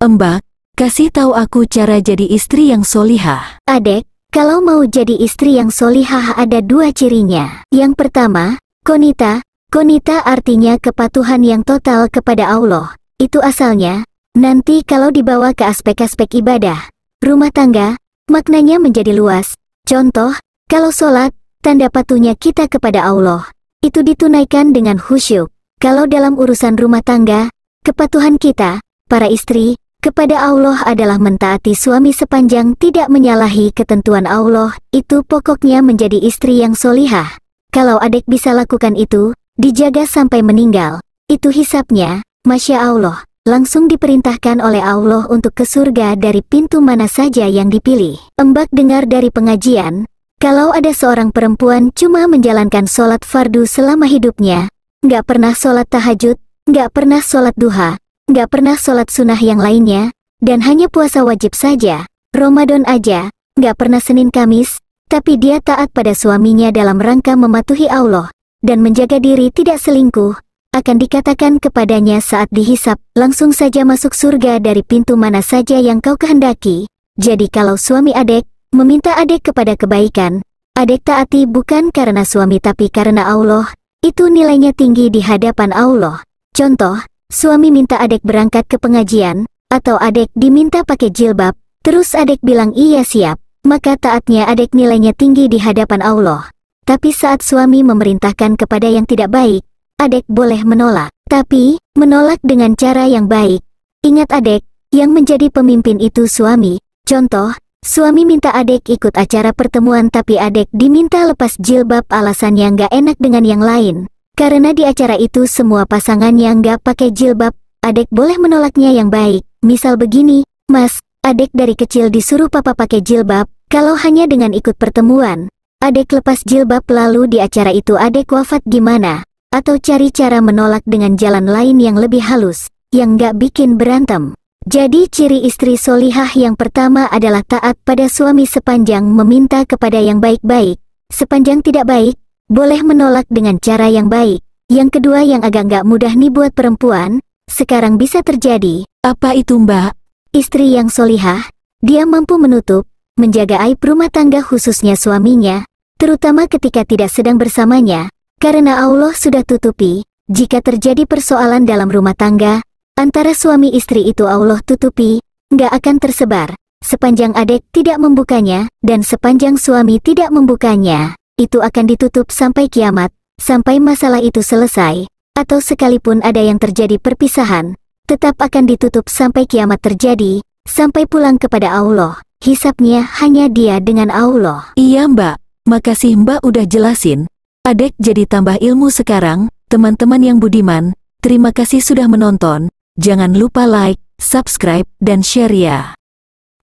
Mbak, kasih tahu aku cara jadi istri yang solihah. Adek, kalau mau jadi istri yang solihah ada 2 cirinya. Yang pertama, konita. Konita artinya kepatuhan yang total kepada Allah. Itu asalnya. Nanti kalau dibawa ke aspek-aspek ibadah, rumah tangga, maknanya menjadi luas. Contoh, kalau sholat, tanda patuhnya kita kepada Allah. Itu ditunaikan dengan khusyuk. Kalau dalam urusan rumah tangga, kepatuhan kita, para istri, kepada Allah adalah mentaati suami sepanjang tidak menyalahi ketentuan Allah. Itu pokoknya menjadi istri yang solihah. Kalau adek bisa lakukan itu, dijaga sampai meninggal, itu hisapnya, Masya Allah, langsung diperintahkan oleh Allah untuk ke surga dari pintu mana saja yang dipilih. Mbak dengar dari pengajian, kalau ada seorang perempuan cuma menjalankan sholat fardu selama hidupnya, nggak pernah sholat tahajud, nggak pernah sholat duha, nggak pernah sholat sunnah yang lainnya, dan hanya puasa wajib saja, Ramadan aja, nggak pernah Senin Kamis, tapi dia taat pada suaminya dalam rangka mematuhi Allah, dan menjaga diri tidak selingkuh, akan dikatakan kepadanya saat dihisap, langsung saja masuk surga dari pintu mana saja yang kau kehendaki. Jadi kalau suami adek, meminta adek kepada kebaikan, adek taati bukan karena suami tapi karena Allah, itu nilainya tinggi di hadapan Allah. Contoh, suami minta adek berangkat ke pengajian, atau adek diminta pakai jilbab, terus adek bilang iya siap, maka taatnya adek nilainya tinggi di hadapan Allah. Tapi saat suami memerintahkan kepada yang tidak baik, adek boleh menolak, tapi menolak dengan cara yang baik. Ingat adek, yang menjadi pemimpin itu suami. Contoh, suami minta adek ikut acara pertemuan tapi adek diminta lepas jilbab alasannya nggak enak dengan yang lain. Karena di acara itu semua pasangannya nggak pakai jilbab, adek boleh menolaknya yang baik. Misal begini, Mas, adek dari kecil disuruh papa pakai jilbab, kalau hanya dengan ikut pertemuan, adek lepas jilbab lalu di acara itu adek wafat gimana? Atau cari cara menolak dengan jalan lain yang lebih halus, yang nggak bikin berantem. Jadi ciri istri solihah yang pertama adalah taat pada suami sepanjang meminta kepada yang baik-baik, sepanjang tidak baik, boleh menolak dengan cara yang baik. Yang kedua yang agak nggak mudah nih buat perempuan, sekarang bisa terjadi. Apa itu Mbak? Istri yang solihah, dia mampu menutup, menjaga aib rumah tangga khususnya suaminya, terutama ketika tidak sedang bersamanya, karena Allah sudah tutupi. Jika terjadi persoalan dalam rumah tangga, antara suami istri itu Allah tutupi, nggak akan tersebar. Sepanjang adek tidak membukanya, dan sepanjang suami tidak membukanya, itu akan ditutup sampai kiamat, sampai masalah itu selesai, atau sekalipun ada yang terjadi perpisahan, tetap akan ditutup sampai kiamat terjadi, sampai pulang kepada Allah. Hisapnya hanya dia dengan Allah. Iya Mbak, makasih Mbak udah jelasin. Adek jadi tambah ilmu sekarang. Teman-teman yang budiman, terima kasih sudah menonton. Jangan lupa like, subscribe, dan share ya.